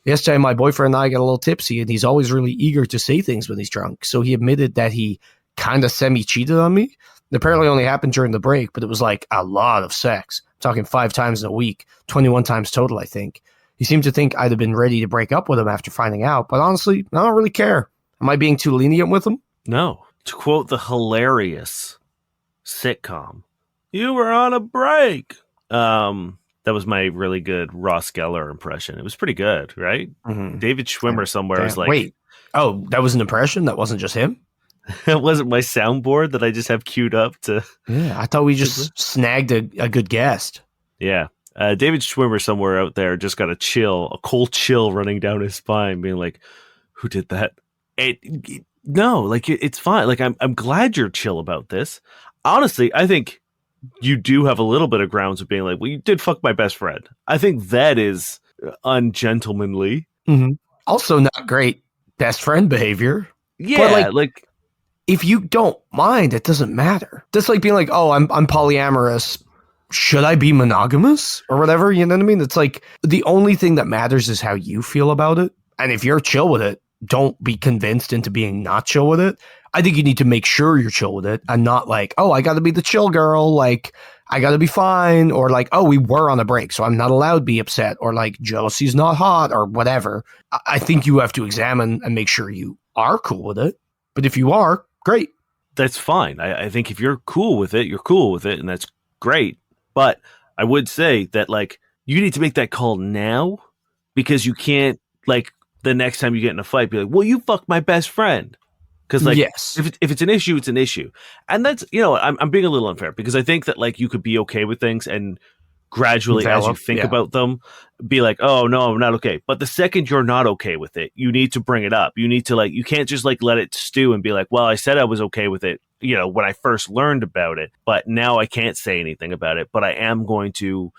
Yesterday, my boyfriend and I got a little tipsy, and he's always really eager to say things when he's drunk, so he admitted that he kind of semi-cheated on me. It apparently only happened during the break, but it was like a lot of sex. I'm talking 5 times in a week, 21 times total, I think. He seemed to think I'd have been ready to break up with him after finding out, but honestly, I don't really care. Am I being too lenient with him? No. To quote the hilarious sitcom, you were on a break. That was my really good Ross Geller impression. It was pretty good, right? Mm-hmm. David Schwimmer somewhere was like, wait. Oh, that was an impression? That wasn't just him? it wasn't my soundboard that I just have queued up to. Yeah, I thought we just snagged a good guest. Yeah. David Schwimmer somewhere out there just got a cold chill running down his spine, being like, who did that? No, like it's fine. Like I'm glad you're chill about this. Honestly, I think you do have a little bit of grounds of being like, well, you did fuck my best friend. I think that is ungentlemanly. Mm-hmm. Also not great best friend behavior. Yeah, But like if you don't mind, it doesn't matter. That's like being like, oh, I'm polyamorous. Should I be monogamous or whatever? You know what I mean? It's like the only thing that matters is how you feel about it. And if you're chill with it, don't be convinced into being not chill with it. I think you need to make sure you're chill with it and not like, oh, I got to be the chill girl. Like, I got to be fine. Or like, oh, we were on a break, so I'm not allowed to be upset. Or like, jealousy's not hot or whatever. I think you have to examine and make sure you are cool with it. But if you are, great. that's fine. I think if you're cool with it, you're cool with it, and that's great. But I would say that like you need to make that call now, because you can't like the next time you get in a fight be like, well, you fucked my best friend. Because like, yes. if it's an issue, it's an issue. And that's, I'm being a little unfair, because I think that like you could be okay with things and gradually as you think about them, be like, oh no, I'm not okay. But the second you're not okay with it, you need to bring it up. You need to like, you can't just like let it stew and be like, well, I said I was okay with it, when I first learned about it, but now I can't say anything about it, but I am going to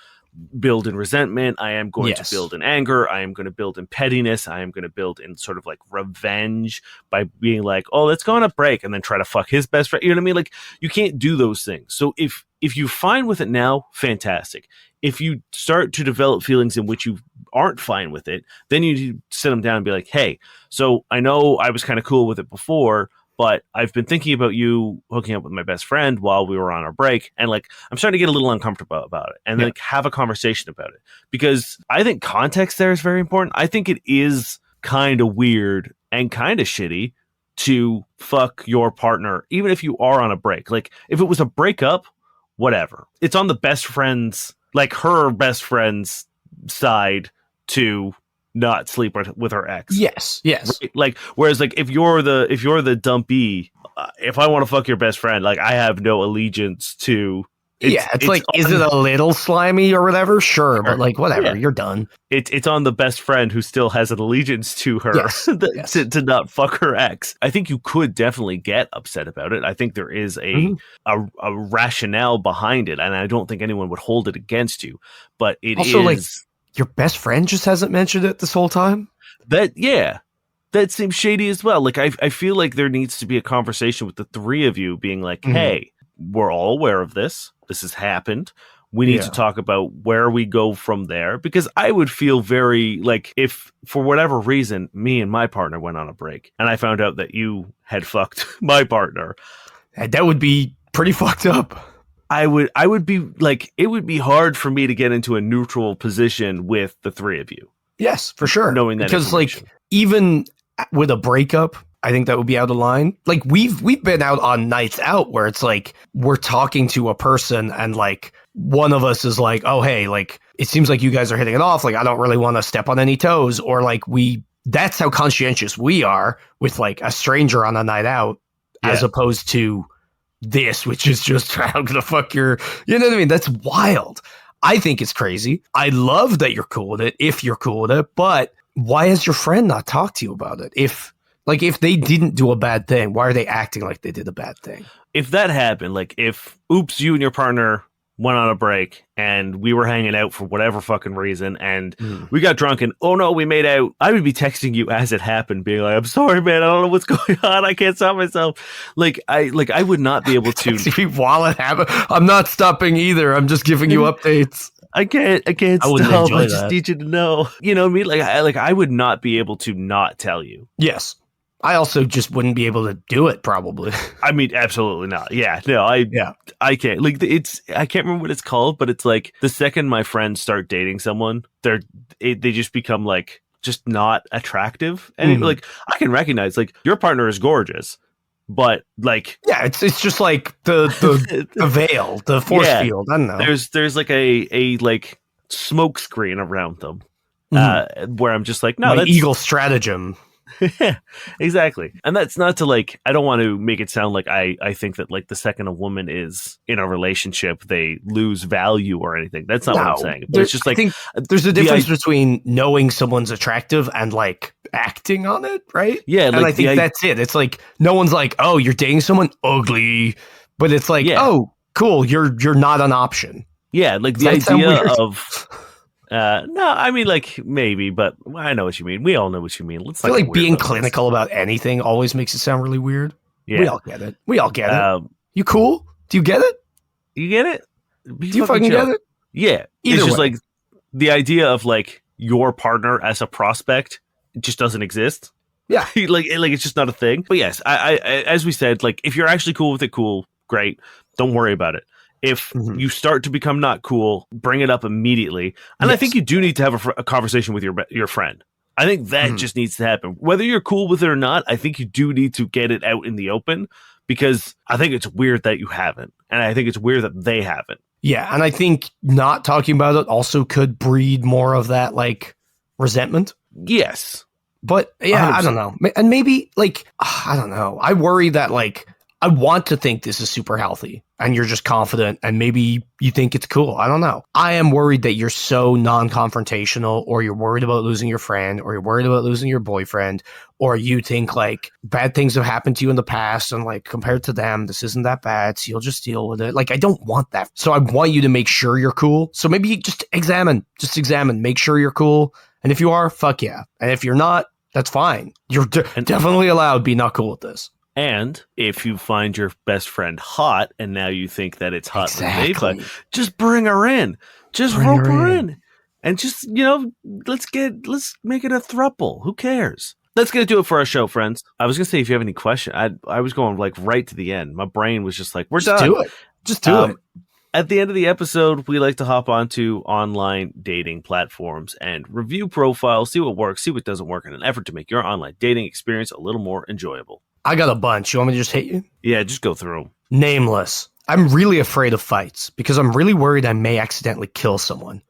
build in resentment. I am going Yes. to build in anger. I am going to build in pettiness. I am going to build in sort of like revenge by being like, oh, let's go on a break and then try to fuck his best friend. You know what I mean? Like, you can't do those things. So if you're fine with it now, fantastic. If you start to develop feelings in which you aren't fine with it, then you need to sit them down and be like, hey, so I know I was kind of cool with it before, but I've been thinking about you hooking up with my best friend while we were on our break. And like, I'm starting to get a little uncomfortable about it, and like have a conversation about it, because I think context there is very important. I think it is kind of weird and kind of shitty to fuck your partner, even if you are on a break. Like, if it was a breakup, whatever. It's on the best friend's, like her best friend's side to not sleep with her ex. Yes. Right? Like, whereas like if you're the dumpy, if I want to fuck your best friend, like I have no allegiance to. It's like, is it a little slimy or whatever? Sure, but like whatever, you're done. It's on the best friend who still has an allegiance to her to not fuck her ex. I think you could definitely get upset about it. I think there is a rationale behind it, and I don't think anyone would hold it against you. But it also, like, your best friend just hasn't mentioned it this whole time. That seems shady as well. Like, I feel like there needs to be a conversation with the three of you being like, hey, we're all aware of this. This has happened. We need to talk about where we go from there, because I would feel very like, if for whatever reason me and my partner went on a break and I found out that you had fucked my partner, that would be pretty fucked up. I would be like, it would be hard for me to get into a neutral position with the three of you. Yes, for sure. Knowing that, because like, even with a breakup, I think that would be out of line. Like, we've been out on nights out where it's like we're talking to a person and like one of us is like, oh, hey, like it seems like you guys are hitting it off. Like, I don't really want to step on any toes, or like that's how conscientious we are with like a stranger on a night out, as opposed to this, which is just, I'm gonna fuck your, you know what I mean? That's wild. I think it's crazy. I love that you're cool with it, if you're cool with it, but why has your friend not talked to you about it? If they didn't do a bad thing, why are they acting like they did a bad thing? If that happened, like if, oops, you and your partner went on a break and we were hanging out for whatever fucking reason and we got drunk and, oh no, we made out, I would be texting you as it happened, being like, I'm sorry, man, I don't know what's going on. I can't stop myself. I would not be able to. While it happened, I'm not stopping either. I'm just giving you updates. I can't stop. I just need you to know. You know what I mean? I would not be able to not tell you. Yes. I also just wouldn't be able to do it, probably. I mean, absolutely not. Yeah, no, I can't. Like, I can't remember what it's called, but it's like the second my friends start dating someone, they just become like just not attractive. And like, I can recognize like your partner is gorgeous, but like, yeah, it's just like the veil, the force field. I don't know. There's like a like smoke screen around them, where I'm just like, no, that's eagle stratagem. Yeah, exactly. And that's not to like, I don't want to make it sound like I think that like the second a woman is in a relationship, they lose value or anything. That's not what I'm saying. But it's just like, I think there's a difference between knowing someone's attractive and like acting on it, right? Yeah. And I think that's it. It's like, no one's like, oh, you're dating someone ugly, but it's like, oh, cool, you're not an option. Yeah, like the idea of no, I mean, like, maybe, but I know what you mean. We all know what you mean. Let's I feel like being clinical about anything always makes it sound really weird. Yeah. We all get it. You cool? Do you get it? You get it? Do you fucking get it? Yeah. It's just like the idea of like your partner as a prospect just doesn't exist. Yeah. like it's just not a thing. But yes, I as we said, like if you're actually cool with it, cool, great. Don't worry about it. If you start to become not cool, bring it up immediately. And I think you do need to have a conversation with your friend. I think that just needs to happen. Whether you're cool with it or not, I think you do need to get it out in the open, because I think it's weird that you haven't. And I think it's weird that they haven't. Yeah, and I think not talking about it also could breed more of that, like, resentment. Yes. But, yeah, 100%. I don't know. And maybe, like, I don't know. I worry that, like, I want to think this is super healthy and you're just confident and maybe you think it's cool. I don't know. I am worried that you're so non-confrontational, or you're worried about losing your friend, or you're worried about losing your boyfriend, or you think like bad things have happened to you in the past and like compared to them, this isn't that bad. So you'll just deal with it. Like, I don't want that. So I want you to make sure you're cool. So maybe you just examine, make sure you're cool. And if you are, fuck yeah. And if you're not, that's fine. You're definitely allowed to be not cool with this. And if you find your best friend hot and now you think that it's hot with Ava, just bring her in. Just rope her in. And just, let's make it a throuple. Who cares? That's going to do it for our show, friends. I was going to say, if you have any question, I was going like right to the end. My brain was just like, we're done. Do it. Just do it. At the end of the episode, we like to hop onto online dating platforms and review profiles, see what works, see what doesn't work in an effort to make your online dating experience a little more enjoyable. I got a bunch. You want me to just hit you? Yeah, just go through them. Nameless. I'm really afraid of fights because I'm really worried I may accidentally kill someone.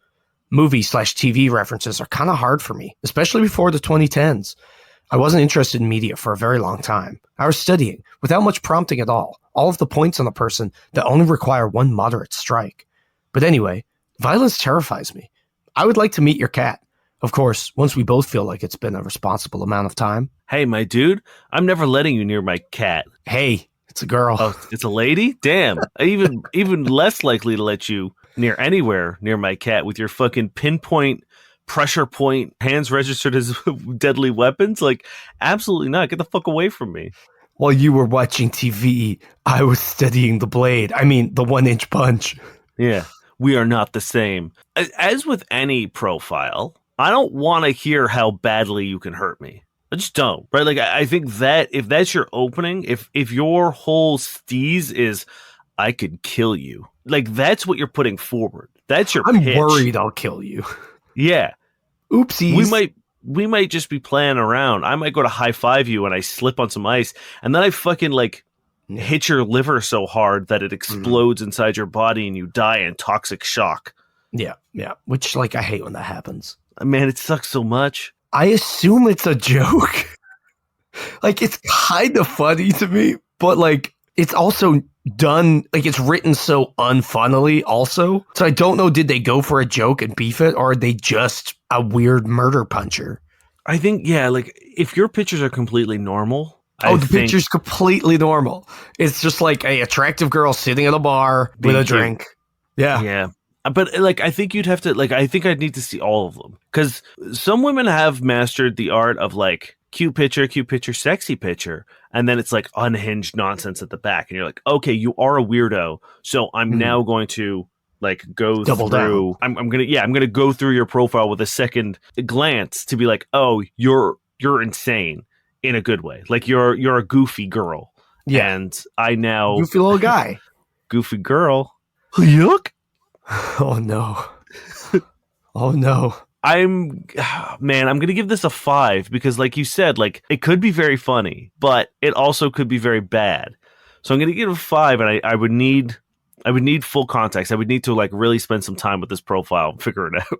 Movie/TV references are kind of hard for me, especially before the 2010s. I wasn't interested in media for a very long time. I was studying, without much prompting at all of the points on a person that only require one moderate strike. But anyway, violence terrifies me. I would like to meet your cat. Of course, once we both feel like it's been a responsible amount of time. Hey, my dude, I'm never letting you near my cat. Hey, it's a girl. Oh, it's a lady? Damn. Even less likely to let you anywhere near my cat with your fucking pinpoint, pressure point, hands registered as deadly weapons. Like, absolutely not. Get the fuck away from me. While you were watching TV, I was studying the blade. I mean, the 1-inch punch. Yeah, we are not the same. As with any profile, I don't want to hear how badly you can hurt me. I just don't, right? Like, I think that if that's your opening, if your whole steez is, I could kill you, like, that's what you're putting forward. That's your pitch. I'm worried I'll kill you. Yeah. Oopsies. We might just be playing around. I might go to high five you and I slip on some ice, and then I fucking like hit your liver so hard that it explodes inside your body and you die in toxic shock. Yeah. Which, like, I hate when that happens. Man, it sucks so much. I assume it's a joke. Like, it's kind of funny to me, but like, it's also done, like, it's written so unfunnily also. So I don't know, did they go for a joke and beef it, or are they just a weird murder puncher? I think, yeah, like, if your pictures are completely normal. Picture's completely normal. It's just like a attractive girl sitting at a bar with a drink. Yeah. Yeah. But, like, I think you'd have to, like, I think I'd need to see all of them. Because some women have mastered the art of, like, cute picture, sexy picture. And then it's, like, unhinged nonsense at the back. And you're like, okay, you are a weirdo. So I'm now going to, like, go double through. Down. I'm gonna go through your profile with a second glance to be like, oh, you're insane in a good way. Like, you're a goofy girl. Yeah. And I now. Goofy little guy. Goofy girl. Yuck. Oh no. Oh no. I'm going to give this a 5 because, like you said, like, it could be very funny, but it also could be very bad. So I'm going to give it a 5, and I would need full context. I would need to, like, really spend some time with this profile and figure it out.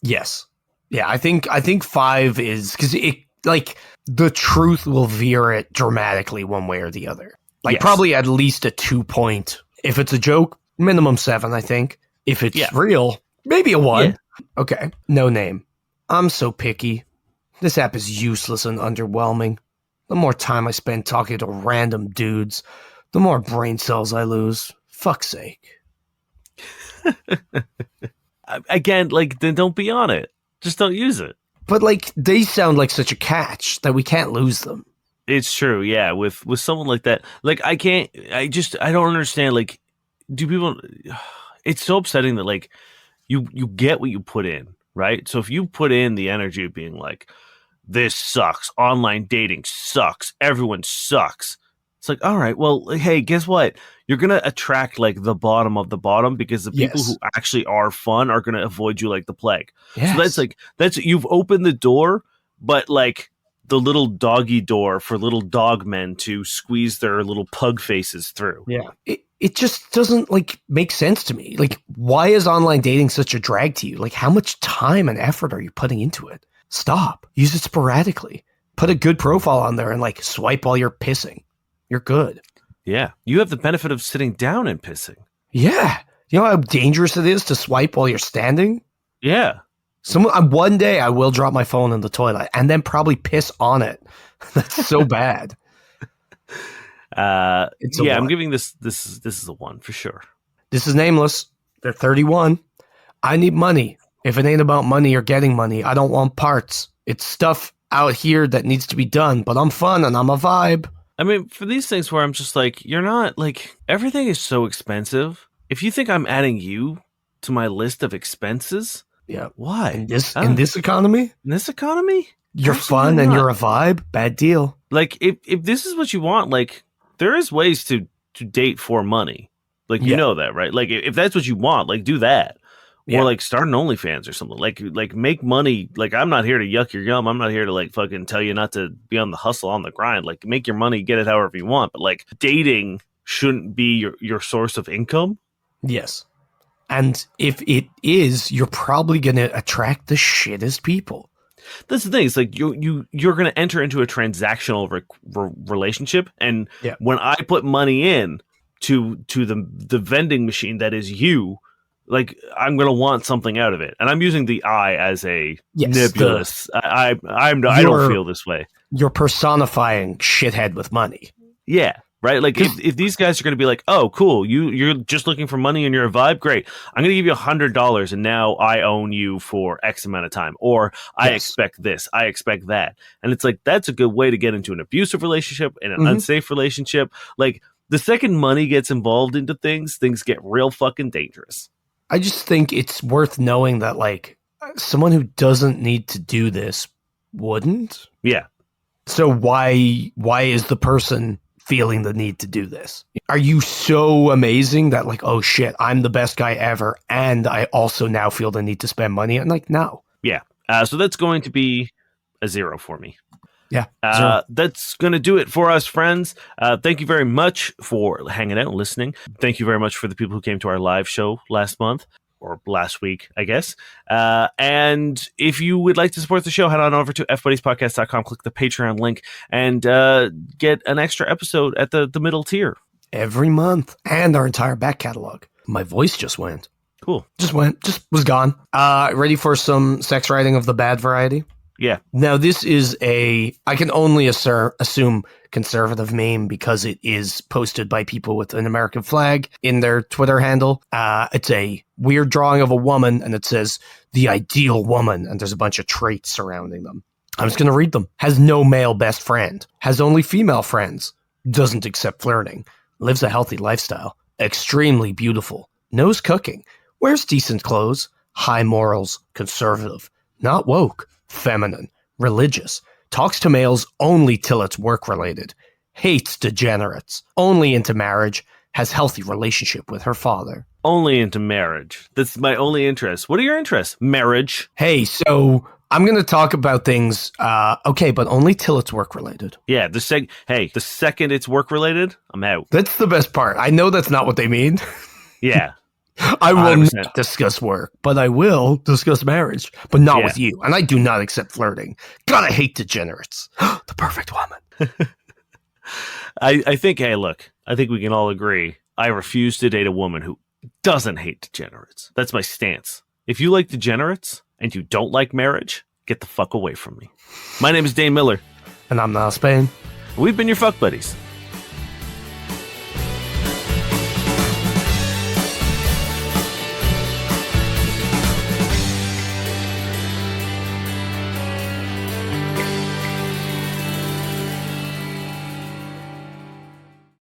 Yes. Yeah, I think 5 is because it, like, the truth will veer it dramatically one way or the other. Like, probably at least a 2 point. If it's a joke, minimum 7, I think. If it's real, maybe a 1. Yeah. Okay. No name. I'm so picky. This app is useless and underwhelming. The more time I spend talking to random dudes, the more brain cells I lose. Fuck's sake. Again, like, then don't be on it. Just don't use it. But, like, they sound like such a catch that we can't lose them. It's true, yeah. With someone like that, like, I don't understand, like, do people... It's so upsetting that, like, you get what you put in, right? So if you put in the energy of being like, this sucks, online dating sucks, everyone sucks, it's like, all right, well, hey, guess what? You're going to attract, like, the bottom of the bottom because the people who actually are fun are going to avoid you like the plague. Yes. So that's you've opened the door, but, like, the little doggy door for little dog men to squeeze their little pug faces through. Yeah. It just doesn't, like, make sense to me. Like, why is online dating such a drag to you? Like, how much time and effort are you putting into it? Stop. Use it sporadically. Put a good profile on there and, like, swipe while you're pissing. You're good. Yeah. You have the benefit of sitting down and pissing. Yeah. You know how dangerous it is to swipe while you're standing? Yeah. One day I will drop my phone in the toilet and then probably piss on it. That's so bad. I'm giving this is a 1 for sure. This is nameless. They're 31. I need money. If it ain't about money or getting money, I don't want parts. It's stuff out here that needs to be done, but I'm fun and I'm a vibe. I mean, for these things where I'm just like, you're not like, everything is so expensive. If you think I'm adding you to my list of expenses, Yeah. why? In this economy? In this economy? You're Absolutely fun and not. you're a vibe. Bad deal. Like, if this is what you want, like, there is ways to date for money. Like, you Yeah. know that, right? Like, if that's what you want, like, do that. Yeah. Or, like, start an OnlyFans or something. Like, make money. Like, I'm not here to yuck your yum. I'm not here to, like, fucking tell you not to be on the hustle, on the grind. Like, make your money, get it however you want. But, like, dating shouldn't be your source of income. Yes. And if it is, you're probably going to attract the shittest people. That's the thing. It's like you're going to enter into a transactional relationship, and Yeah. when I put money in to the vending machine that is you, like I'm going to want something out of it, and I'm using the I as a Yes, nebulous. I don't feel this way. You're personifying shithead with money. Yeah. Right, like if these guys are going to be like, oh, cool, you're just looking for money and you're a vibe, great. I'm going to give you $100, and now I own you for X amount of time, or I expect this, I expect that, and it's like that's a good way to get into an abusive relationship and an unsafe relationship. Like the second money gets involved into things get real fucking dangerous. I just think it's worth knowing that like someone who doesn't need to do this wouldn't. Yeah. So why is the person feeling the need to do this? Are you so amazing that like, oh shit, I'm the best guy ever, and I also now feel the need to spend money? And like, no. Yeah. So that's going to be a 0 for me. Yeah. Zero. That's going to do it for us, friends. Thank you very much for hanging out and listening. Thank you very much for the people who came to our live show last month. Or last week, I guess. And if you would like to support the show, head on over to fbuddiespodcast.com, click the Patreon link, and get an extra episode at the middle tier. Every month, and our entire back catalog. My voice just went. Cool. Just was gone. Ready for some sex writing of the bad variety? Yeah. Now, this is I can only assume conservative meme because it is posted by people with an American flag in their Twitter handle. It's a weird drawing of a woman, and it says, the ideal woman, and there's a bunch of traits surrounding them. I'm just going to read them. Has no male best friend. Has only female friends. Doesn't accept flirting. Lives a healthy lifestyle. Extremely beautiful. Knows cooking. Wears decent clothes. High morals. Conservative. Not woke. Feminine, religious, talks to males only till it's work-related, hates degenerates, only into marriage, has healthy relationship with her father. Only into marriage. That's my only interest. What are your interests? Marriage. Hey, so I'm going to talk about things, okay, but only till it's work-related. Yeah, the second it's work-related, I'm out. That's the best part. I know that's not what they mean. Yeah. I will 100%. not discuss work, but I will discuss marriage, but not with you. And I do not accept flirting. God, I hate degenerates. The perfect woman. I think, hey, look, I think we can all agree. I refuse to date a woman who doesn't hate degenerates. That's my stance. If you like degenerates and you don't like marriage, get the fuck away from me. My name is Dane Miller. And I'm Niall Spain. We've been your fuck buddies.